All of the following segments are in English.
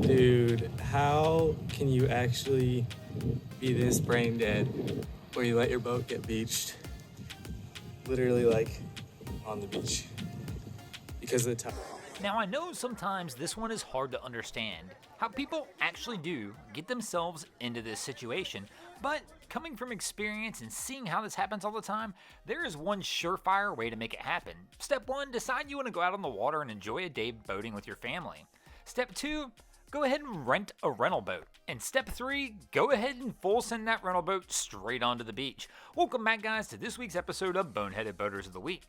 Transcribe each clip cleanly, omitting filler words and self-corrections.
Dude, how can you actually be this brain dead where you let your boat get beached? Literally, like, on the beach. Because of the tide. Now I know sometimes this one is hard to understand, how people actually do get themselves into this situation, but coming from experience and seeing how this happens all the time, there is one surefire way to make it happen. Step 1, decide you want to go out on the water and enjoy a day boating with your family. Step 2, go ahead and rent a rental boat. And step 3, go ahead and full send that rental boat straight onto the beach. Welcome back, guys, to this week's episode of Boneheaded Boaters of the Week.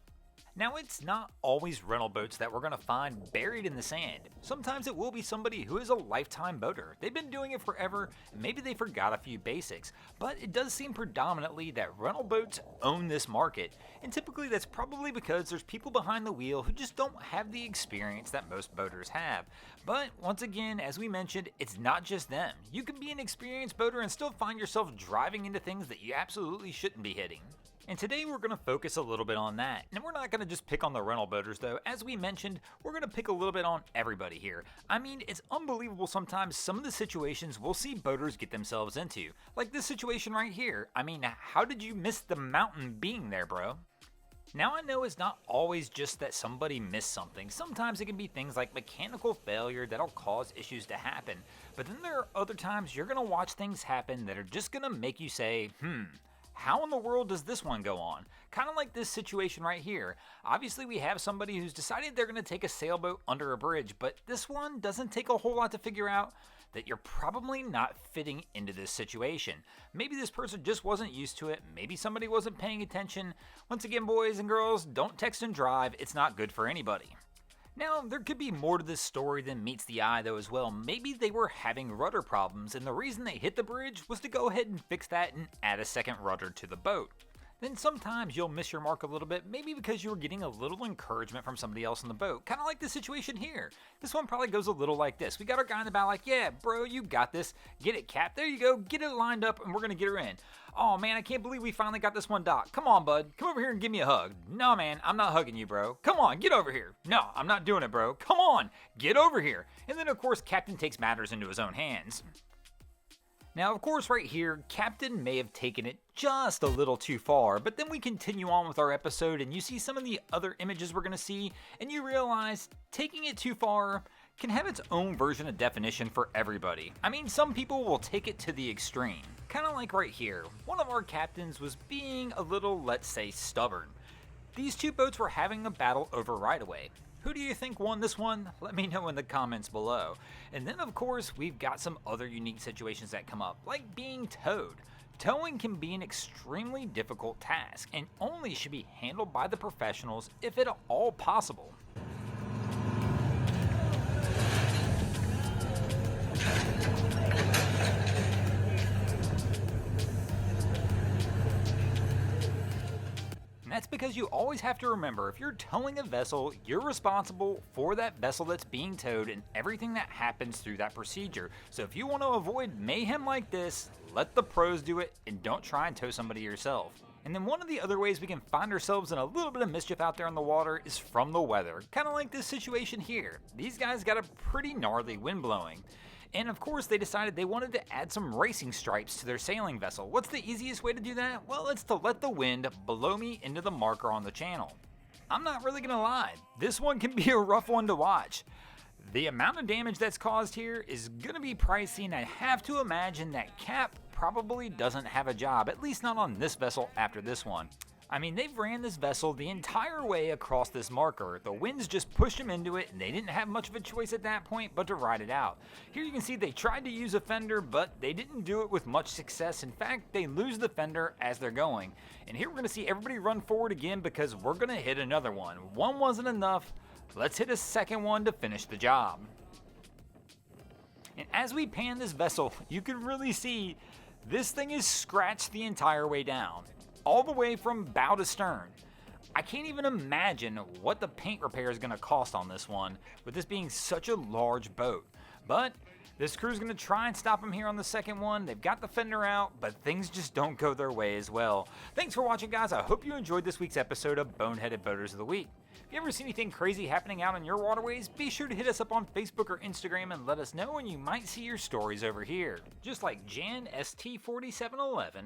Now, it's not always rental boats that we're going to find buried in the sand. Sometimes it will be somebody who is a lifetime boater. They've been doing it forever, and maybe they forgot a few basics. But it does seem predominantly that rental boats own this market, and typically that's probably because there's people behind the wheel who just don't have the experience that most boaters have. But once again, as we mentioned, it's not just them. You can be an experienced boater and still find yourself driving into things that you absolutely shouldn't be hitting. And today we're going to focus a little bit on that. And we're not going to just pick on the rental boaters though. As we mentioned, we're going to pick a little bit on everybody here. I mean, it's unbelievable sometimes some of the situations we'll see boaters get themselves into. Like this situation right here. I mean, how did you miss the mountain being there, bro? Now I know it's not always just that somebody missed something. Sometimes it can be things like mechanical failure that'll cause issues to happen. But then there are other times you're going to watch things happen that are just going to make you say, how in the world does this one go on? Kind of like this situation right here. Obviously we have somebody who's decided they're going to take a sailboat under a bridge, but this one doesn't take a whole lot to figure out that you're probably not fitting into this situation. Maybe this person just wasn't used to it. Maybe somebody wasn't paying attention. Once again, boys and girls, don't text and drive. It's not good for anybody. Now, there could be more to this story than meets the eye though as well. Maybe they were having rudder problems and the reason they hit the bridge was to go ahead and fix that and add a second rudder to the boat. Then sometimes you'll miss your mark a little bit, maybe because you were getting a little encouragement from somebody else in the boat. Kind of like this situation here. This one probably goes a little like this. We got our guy in the bow like, yeah, bro, you got this. Get it, Cap. There you go. Get it lined up and we're going to get her in. Oh, man, I can't believe we finally got this one docked. Come on, bud. Come over here and give me a hug. No, man, I'm not hugging you, bro. Come on, get over here. No, I'm not doing it, bro. Come on, get over here. And then, of course, Captain takes matters into his own hands. Now, of course, right here, Captain may have taken it just a little too far, but then we continue on with our episode and you see some of the other images we're going to see, and you realize taking it too far can have its own version of definition for everybody. I mean, some people will take it to the extreme. Kind of like right here, one of our captains was being a little, let's say, stubborn. These two boats were having a battle over right-of-way. Who do you think won this one? Let me know in the comments below. And then of course, we've got some other unique situations that come up, like being towed. Towing can be an extremely difficult task and only should be handled by the professionals if at all possible. And that's because you always have to remember, if you're towing a vessel, you're responsible for that vessel that's being towed and everything that happens through that procedure. So if you want to avoid mayhem like this, let the pros do it and don't try and tow somebody yourself. And then one of the other ways we can find ourselves in a little bit of mischief out there on the water is from the weather. Kind of like this situation here. These guys got a pretty gnarly wind blowing. And of course they decided they wanted to add some racing stripes to their sailing vessel. What's the easiest way to do that? Well, it's to let the wind blow me into the marker on the channel. I'm not really gonna lie, this one can be a rough one to watch. The amount of damage that's caused here is gonna be pricey, and I have to imagine that Cap probably doesn't have a job, at least not on this vessel after this one. I mean, they've ran this vessel the entire way across this marker. The winds just pushed them into it, and they didn't have much of a choice at that point but to ride it out. Here you can see they tried to use a fender, but they didn't do it with much success. In fact, they lose the fender as they're going. And here we're going to see everybody run forward again because we're going to hit another one. One wasn't enough. Let's hit a second one to finish the job. And as we pan this vessel, you can really see this thing is scratched the entire way down, all the way from bow to stern. I can't even imagine what the paint repair is going to cost on this one, with this being such a large boat. But this crew's going to try and stop them here on the second one. They've got the fender out, but things just don't go their way as well. Thanks for watching, guys. I hope you enjoyed this week's episode of Boneheaded Boaters of the Week. If you ever see anything crazy happening out on your waterways, be sure to hit us up on Facebook or Instagram and let us know, and you might see your stories over here. Just like Jan ST4711,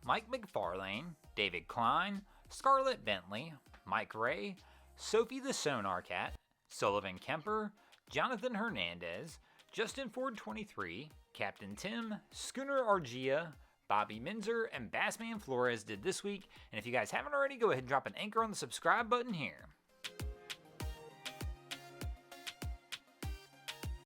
Mike McFarlane, David Klein, Scarlett Bentley, Mike Ray, Sophie the Sonar Cat, Sullivan Kemper, Jonathan Hernandez, Justin Ford 23, Captain Tim, Schooner Argia, Bobby Minzer, and Bassman Flores did this week. And if you guys haven't already, go ahead and drop an anchor on the subscribe button here.